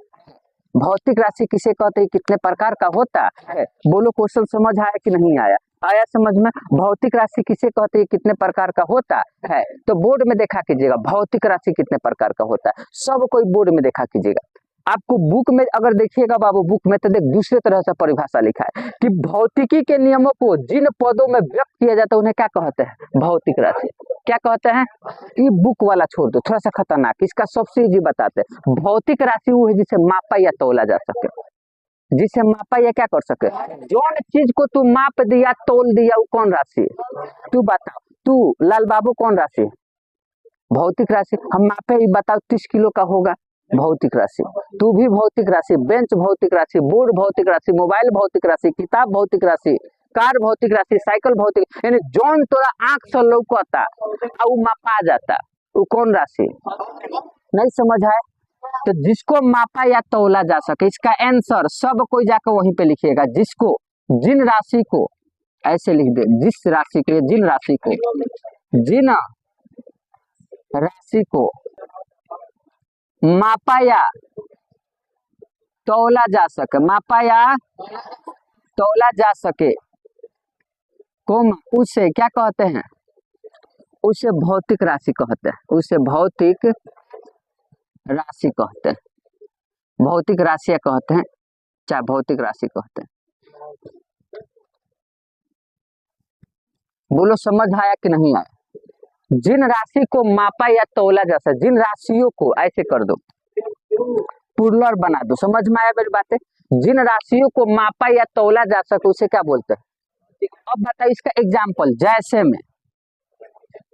भौतिक राशि किसे कहते हैं, कितने प्रकार का होता है? बोलो क्वेश्चन समझ आया कि नहीं आया? आया समझ में? भौतिक राशि किसे कहते हैं, कितने प्रकार का होता है? तो बोर्ड में देखा कीजिएगा भौतिक राशि कितने प्रकार का होता है, सब कोई बोर्ड में देखा कीजिएगा। आपको बुक में अगर देखिएगा बाबू, बुक में तो देख दूसरे तरह से परिभाषा लिखा है कि भौतिकी के नियमों को जिन पदों में व्यक्त किया जाता है उन्हें क्या कहते हैं? भौतिक राशि। क्या कहते हैं? ये बुक वाला छोड़ दो, थोड़ा सा खतरनाक, इसका सबसे इजी बताते हैं। भौतिक राशि वो है जिसे मापा या तोला जा सके, जिसे मापा या क्या कर सके। जौन चीज को तू माप दिया, तोल दिया, वो कौन राशि है? तू बता, तू लाल बाबू कौन राशि? भौतिक राशि। हम मापे ही बताओ 30 किलो का होगा, भौतिक राशि। तू भी भौतिक राशि, बेंच भौतिक राशि, बोर्ड भौतिक राशि, मोबाइल भौतिक राशि, किताब भौतिक राशि, कार भौतिक राशि, साइकिल भौतिक, यानी जौन तोरा आंख से लौकता और वो मापा जाता, वो कौन राशि? नहीं समझ आए? तो जिसको मापा या तौला जा सके, इसका आंसर सब कोई जाकर वहीं पे लिखिएगा। जिसको, जिन राशि को, ऐसे लिख दे, जिस राशि के, जिन राशि को, जिन राशि को मापा या तौला जा सके, मापा या तौला जा सके, उसे क्या कहते हैं? उसे भौतिक राशि कहते हैं, उसे भौतिक राशि कहते हैं, भौतिक राशियां कहते हैं, चाहे भौतिक राशि कहते हैं। बोलो समझ आया कि नहीं आया? जिन राशि को मापा या तौला जा सके, जिन राशियों को, ऐसे कर दो, पुलर बना दो, समझ में आया मेरी बातें? जिन राशियों को मापा या तौला जा सके उसे क्या बोलते हैं? अब बताओ इसका एग्जाम्पल, जैसे में,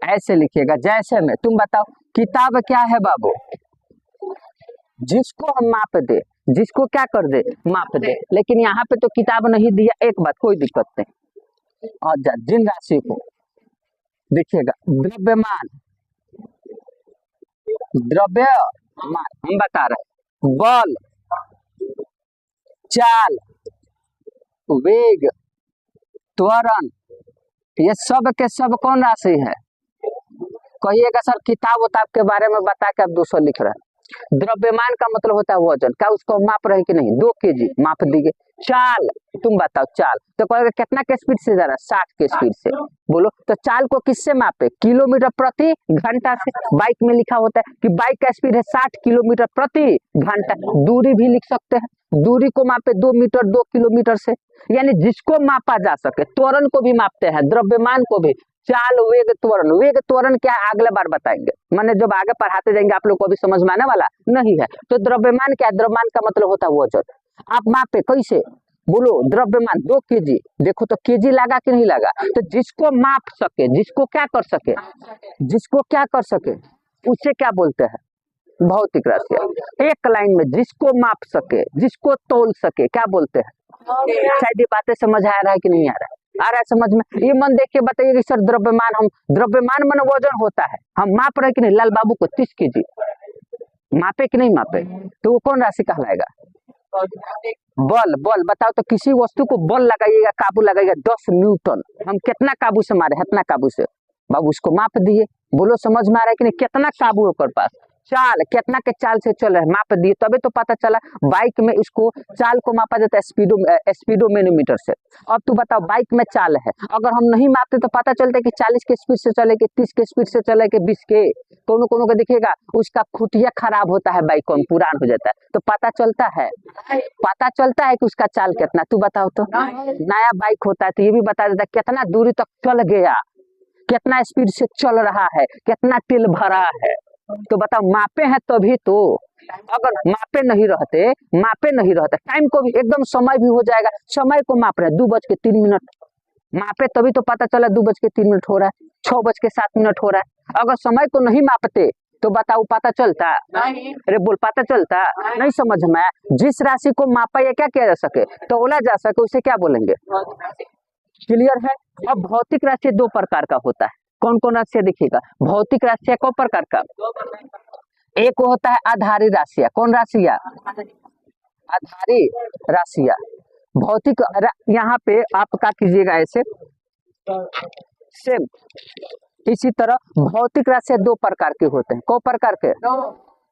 ऐसे लिखिएगा, जैसे में। तुम बताओ किताब क्या है बाबू? जिसको हम माप दे, जिसको क्या कर दे? माप दे। लेकिन यहाँ पे तो किताब नहीं दिया, एक बात कोई दिक्कत नहीं। और जिन राशि को देखिएगा, द्रव्यमान, द्रव्यमान हम बता रहे, बल, चाल, वेग, त्वरण, ये सब के सब कौन राशि है? कहिएगा सर किताब उताब के बारे में बता के आप दूसरा लिख रहे हैं। द्रव्यमान का मतलब होता है वजन, क्या उसको माप रहे कि नहीं? 2 kg माप दीजिए। चाल, तुम बताओ चाल, तो कहेगा कितना के स्पीड से जा रहा है? 60 के स्पीड से। बोलो तो चाल को किससे मापे? किलोमीटर प्रति घंटा से। बाइक में लिखा होता है कि बाइक का स्पीड है 60 किलोमीटर प्रति घंटा, दूरी भी लिख सकते हैं। दूरी को मापे 2 मीटर 2 किलोमीटर से, यानी जिसको मापा जा सके। त्वरण को भी मापते हैं, द्रव्यमान को भी। चाल, वेग, त्वरण। वेग त्वरण क्या है अगले बार बताएंगे, मैंने जब आगे पढ़ाते जाएंगे आप लोग को भी समझ में आने वाला नहीं है। तो द्रव्यमान क्या है? द्रव्यमान का मतलब होता है वजन। आप मापे कैसे? बोलो, द्रव्यमान 2 केजी, देखो तो केजी लगा कि नहीं लगा? तो जिसको माप सके, जिसको क्या कर सके, जिसको क्या कर सके, उसे क्या बोलते हैं? भौतिक राशि। एक लाइन में जिसको माप सके, जिसको तोल सके, क्या बोलते हैं? शायद ये बातें समझ आ रहा है कि नहीं आ रहा है? आ रहा है समझ में? ये मन देख के बताइए कि सर द्रव्यमान, हम द्रव्यमान मन वजन होता है, हम माप रहे कि नहीं? लाल बाबू को 30 केजी मापे कि नहीं मापे? तो वो कौन राशि कहलाएगा? बल। बल बताओ तो, किसी वस्तु को बल लगाइएगा, काबू लगाइएगा 10 न्यूटन, हम कितना काबू से मारे? कितना काबू से? बाबू उसको माप दिए। बोलो समझ में आ रहा है कि नहीं? कितना काबू है ओकर पास? चाल, कितना के चाल से चल रहे हैं, माप दिए, तभी तो पता चला। बाइक में इसको चाल को मापा जाता है स्पीडोमीटर से। अब तू बताओ, बाइक में चाल है, अगर हम नहीं मापते तो पता चलता है कि 40 के स्पीड से चले, कि 30 के स्पीड से चले, कि 20 के। कोनो कोनो को देखिएगा उसका खुटिया खराब होता है, बाइक कौन पुरान हो जाता है, तो पता चलता है, पता चलता है कि उसका चाल कितना। तू बताओ तो, नया बाइक होता है तो ये भी बता देता है कितना दूरी तक चल गया, कितना स्पीड से चल रहा है, कितना तेल भरा है। तो बताओ, मापे हैं तभी तो। अगर मापे नहीं रहते, मापे नहीं रहते, टाइम को भी एकदम, समय भी हो जाएगा। समय को माप रहे 2:03, मापे तभी तो पता चला 2:03 हो रहा है, 6:07 हो रहा है। अगर समय को नहीं मापते तो बताओ पता चलता? अरे बोल, पता चलता? नहीं समझ में? जिस राशि को मापा या क्या किया जा सके, तोला जा सके, उसे क्या बोलेंगे? क्लियर है? अब भौतिक राशि 2 प्रकार का होता है। कौन कौन राशि देखिएगा? भौतिक राशि कौ प्रकार का? एक होता है आधारी राशियां। कौन राशियां? आधारी राशियां। भौतिक यहाँ पे आप क्या कीजिएगा ऐसे, सेम इसी तरह भौतिक राशियां 2 प्रकार के होते हैं। कौ प्रकार के?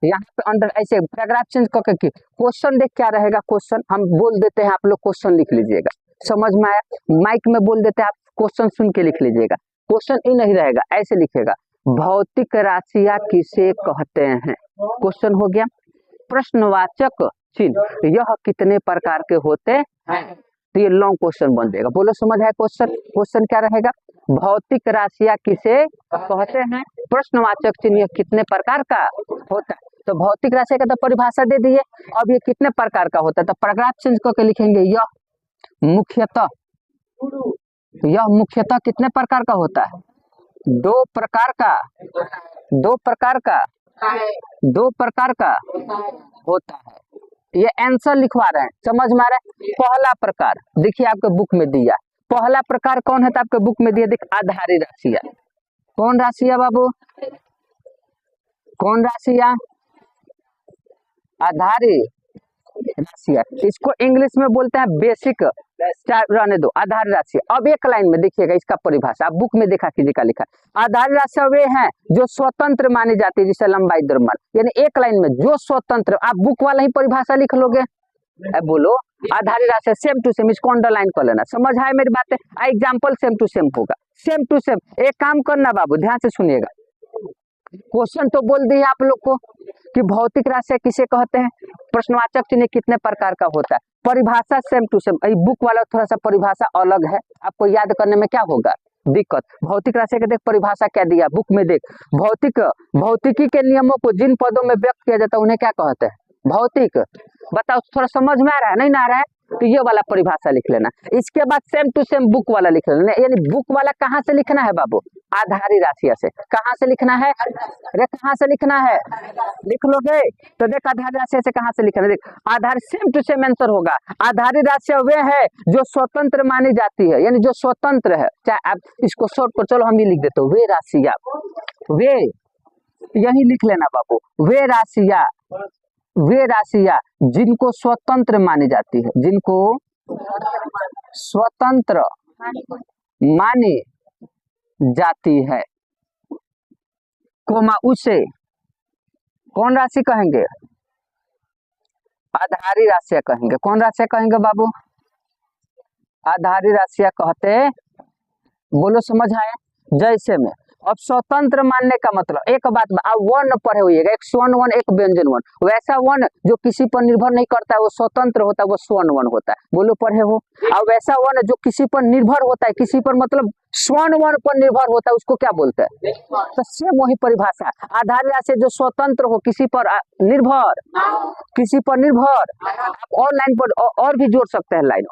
यहाँ पे अंडर ऐसे पैराग्राफ चेंज करके क्वेश्चन देख क्या रहेगा, क्वेश्चन हम बोल देते हैं, आप लोग क्वेश्चन लिख लीजिएगा। समझ में आया? माइक में बोल देते हैं, आप क्वेश्चन सुन के लिख लीजिएगा। क्वेश्चन ये नहीं रहेगा, ऐसे लिखेगा, भौतिक राशियां किसे कहते हैं? क्वेश्चन हो गया। प्रश्नवाचक चिन्ह, यह कितने प्रकार के होते हैं? तो ये लॉन्ग क्वेश्चन बन जाएगा। बोलो समझ है? क्वेश्चन क्वेश्चन क्या रहेगा? भौतिक राशियां किसे कहते हैं? प्रश्नवाचक चिन्ह, यह कितने प्रकार का होता है? तो भौतिक राशि का तो परिभाषा दे दिए। अब ये कितने प्रकार का होता है, तो पैराग्राफ चेंज करके लिखेंगे, यह मुख्यतः कितने प्रकार का होता है? 2 प्रकार का, 2 प्रकार का, 2 प्रकार का होता है। ये आंसर लिखवा रहे हैं, समझ में आ रहा है? पहला प्रकार देखिए आपके बुक में दिया, पहला प्रकार कौन है? तो आपके बुक में दिया, देख, आधारी राशियां। कौन राशियां बाबू? कौन राशियां? आधारी राशियां। इसको इंग्लिश में बोलते हैं बेसिक, रहने दो, आधारी राशि। अब एक लाइन में देखिएगा इसका परिभाषा, आप बुक में देखा कीजिएगा लिखा। आधारी राशियां वे हैं जो स्वतंत्र मानी जाती है, जैसे लंबाई द्रव्यमान, यानी एक लाइन में जो स्वतंत्र। आप बुक वाला ही परिभाषा लिख लोगे। बोलो, आधारी राशि सेम टू सेम, इसको अंडरलाइन कर लेना। समझ आए मेरी बातें? एग्जाम्पल सेम टू सेम होगा, सेम टू सेम। एक काम करना बाबू, ध्यान से सुनिएगा, क्वेश्चन तो बोल दिए आप लोग को कि भौतिक राशि किसे कहते हैं, प्रश्नवाचक चिन्ह कितने प्रकार का होता है, परिभाषा सेम टू सेम। बुक वाला थोड़ा सा परिभाषा अलग है, आपको याद करने में क्या होगा दिक्कत। भौतिक राशि का देख परिभाषा क्या दिया बुक में, देख, भौतिकी के नियमों को जिन पदों में व्यक्त किया जाता है उन्हें क्या कहते हैं? भौतिक। बताओ थोड़ा समझ में आ रहा है? नहीं ना आ रहा है? तो ये वाला परिभाषा लिख लेना। इसके बाद सेम टू सेम बुक वाला लिख लेना। यानी बुक वाला कहाँ से लिखना है बाबू? आधारी राशियां से। कहाँ से लिखना है? अरे कहाँ से लिखना है? लिख लोगे तो देख, आधारी राशियां से कहाँ से लिखना है, देख, आधार सेम टू सेम आंसर होगा। आधारी राशियां वे है जो स्वतंत्र मानी जाती है, यानी जो स्वतंत्र है। चाहे आप इसको शॉर्ट कर, चलो हम भी लिख देते, वे राशियां, वे, यही लिख लेना बाबू, वे राशियां जिनको स्वतंत्र मानी जाती है, जिनको स्वतंत्र मानी जाती है, कोमा उसे कौन राशि कहेंगे? आधारी राशियां कहेंगे। कौन राशियां कहेंगे बाबू? आधारी राशियां कहते, बोलो समझ आए? जैसे में अब स्वतंत्र मानने का मतलब एक बात अब वर्ण पढ़े हुएगा, एक स्वर्ण वर्ण एक व्यंजन वर्ण। वैसा वर्ण जो किसी पर निर्भर नहीं करता है वो स्वतंत्र होता है, वो स्वर्ण वर्ण होता है। बोलो पढ़े हो। अब वैसा वर्ण जो किसी पर निर्भर होता है, किसी पर मतलब स्वर्ण वर्ण पर निर्भर होता है, उसको क्या बोलते हैं? तो सेम वही परिभाषा। आधार राशि जो स्वतंत्र हो, किसी पर निर्भर, किसी पर निर्भर। आप और लाइन पर और भी जोड़ सकते हैं, लाइन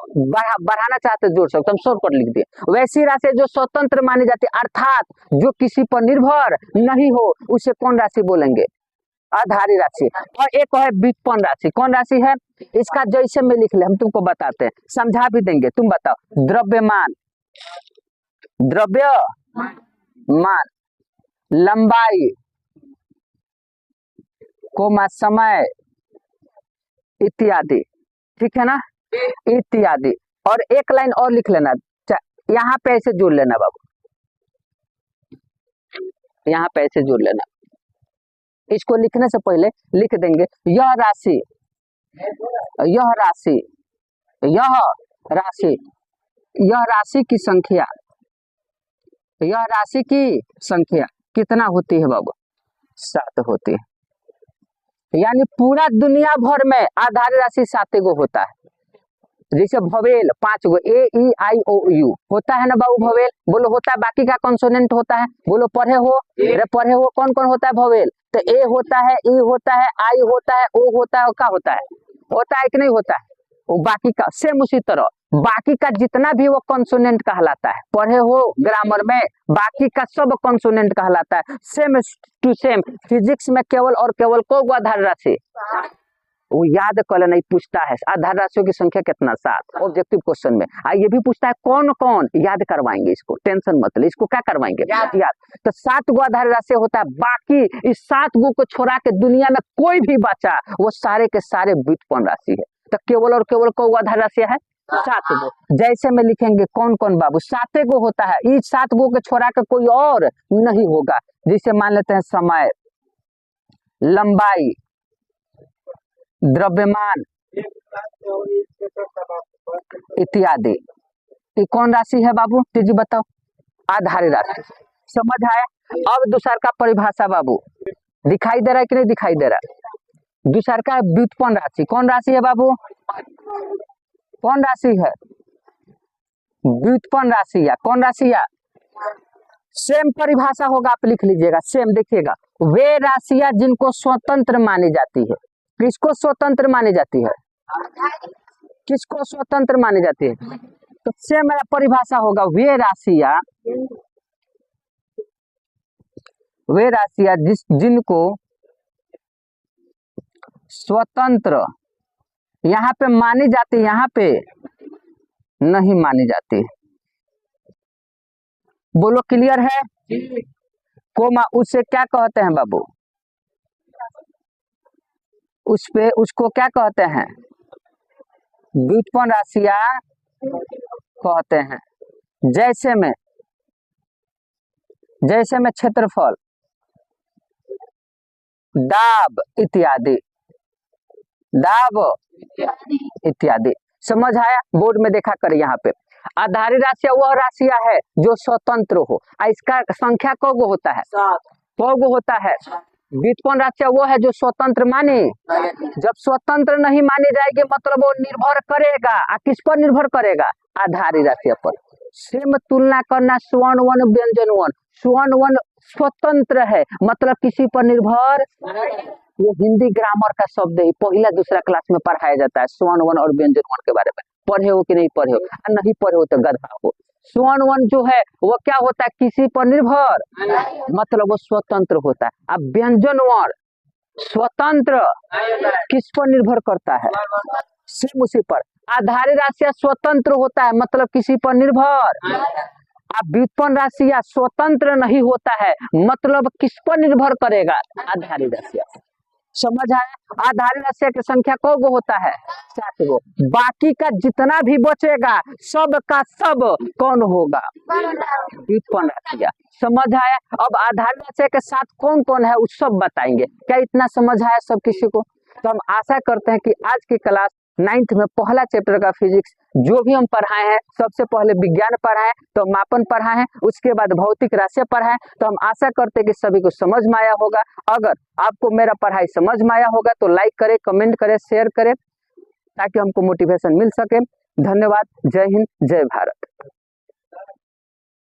बढ़ाना चाहते जोड़ सकते, हम शॉर्ट पर लिख दिए। वैसी राशि जो स्वतंत्र मानी जाती है, अर्थात जो किसी पर निर्भर नहीं हो, उसे कौन राशि बोलेंगे? आधारी राशि। और एक है व्युत्पन्न राशि। कौन राशि है? इसका जैसे में लिख ले, हम तुमको बताते हैं, समझा भी देंगे। तुम बताओ। द्रव्यमान, द्रव्यमान, लंबाई, कोमा समय इत्यादि, ठीक है ना, इत्यादि। और एक लाइन और लिख लेना, यहाँ पे ऐसे जोड़ लेना बाबू, यहाँ पे ऐसे जोड़ लेना। इसको लिखने से पहले लिख देंगे यह राशि, यह राशि, यह राशि, यह राशि की संख्या, यह राशि की संख्या कितना होती है बाबू? 7 होती है। यानी पूरा दुनिया भर में आधार राशि 7 गो होता है। जैसे भवेल 5 गो, ए ई आई ओ यू होता है ना बाबू, भवेल बोलो होता है। बाकी का कॉन्सोनेंट होता है, बोलो पढ़े हो, पढ़े हो। कौन कौन होता है भवेल? तो ए होता है, ई होता है, आई होता है, ओ होता है, क्या होता है? होता है कि नहीं होता है? वो बाकी का सेम उसी तरह बाकी का जितना भी वो कॉन्सोनेंट कहलाता है, पढ़े हो ग्रामर में, बाकी का सब कॉन्सोनेंट कहलाता है। सेम टू सेम फिजिक्स में केवल और केवल को आधार राशि वो याद कर नहीं पूछता है। आधार राशियों की संख्या कितना? 7। ऑब्जेक्टिव क्वेश्चन में ये भी पूछता है कौन कौन, याद करवाएंगे इसको, टेंशन मत ले। इसको क्या करवाएंगे? याद। तो 7 गो आधार राशि होता है। बाकी इस 7 गो को छोड़ा के दुनिया में कोई भी बचा वो सारे के सारे व्युत्पन्न राशि है। तो केवल और केवल को आधार राशि है 7 गो। जैसे में लिखेंगे कौन कौन बाबू? 7 गो होता है। इस 7 गो के छोड़ा के कोई और नहीं होगा। जिसे मान लेते हैं समय, लंबाई, द्रव्यमान इत्यादि। ये कौन राशि है बाबू? जी बताओ। आधारी राशि। समझ आया? अब दूसर का परिभाषा बाबू दिखाई दे रहा है कि नहीं दिखाई दे रहा है? दूसर का व्युत्पन्न राशि। कौन राशि है बाबू? कौन राशि है? व्युत्पन्न राशि या कौन राशि या सेम परिभाषा होगा, आप लिख लीजिएगा। सेम देखिएगा, वे राशियां जिनको स्वतंत्र मानी जाती है। किसको स्वतंत्र मानी जाती है? किसको स्वतंत्र मानी जाती है? तो सेम परिभाषा होगा, वे राशियां जिनको स्वतंत्र यहाँ पे मानी जाती, यहाँ पे नहीं मानी जाती। बोलो क्लियर है? कोमा उसे क्या कहते हैं बाबू? उसको क्या कहते हैं? व्युत्पन्न राशियां कहते हैं। जैसे में क्षेत्रफल, दाब इत्यादि, दाब इत्यादि। समझ आया? बोर्ड में देखा कर। यहाँ पे आधारी राशियां वह राशियां है जो स्वतंत्र हो। इसका संख्या कौगो होता है? कौगो होता है? व्युत्पन्न राशियां वो है जो स्वतंत्र माने। जब स्वतंत्र नहीं मानी जाएगी मतलब वो निर्भर करेगा। किस पर निर्भर करेगा? आधारी राशियों पर। सेम तुलना करना स्वर्ण वन व्यंजन वन। स्वर्ण वन स्वतंत्र है मतलब किसी पर निर्भर। ये हिंदी ग्रामर का शब्द है, पहला दूसरा क्लास में पढ़ाया जाता है स्वर्ण वन और व्यंजन वन के बारे में। पढ़े हो कि नहीं पढ़े हो? नहीं पढ़े हो तो गधा हो। स्वर्ण वन जो है वो क्या होता है? किसी पर निर्भर मतलब वो स्वतंत्र होता है। अब व्यंजन वन स्वतंत्र किस पर निर्भर करता है? सिर्फ उसी पर। आधारी राशियां स्वतंत्र होता है मतलब किसी पर निर्भर। अब व्युत्पन्न राशियां स्वतंत्र नहीं होता है मतलब किस पर निर्भर करेगा? आधारी राशियां। समझ आया? आधारी राशियां की संख्या कौगो होता है? 7 गो। बाकी का जितना भी बचेगा सब का सब कौन होगा? व्युत्पन्न राशियां। समझ आया? अब आधारी राशियां के साथ कौन कौन है उस सब बताएंगे। क्या इतना समझ आया सब किसी को? तो हम आशा करते हैं कि आज की क्लास 9th में पहला चैप्टर का फिजिक्स जो भी हम पढ़ाए हैं, सबसे पहले विज्ञान पढ़ाए, तो मापन पढ़ाए हैं, उसके बाद भौतिक राशियां पढ़ाए। तो हम आशा करते हैं कि सभी को समझ में आया होगा। अगर आपको मेरा पढ़ाई समझ में आया होगा तो लाइक करें, कमेंट करें, शेयर करें, ताकि हमको मोटिवेशन मिल सके। धन्यवाद। जय हिंद, जय भारत।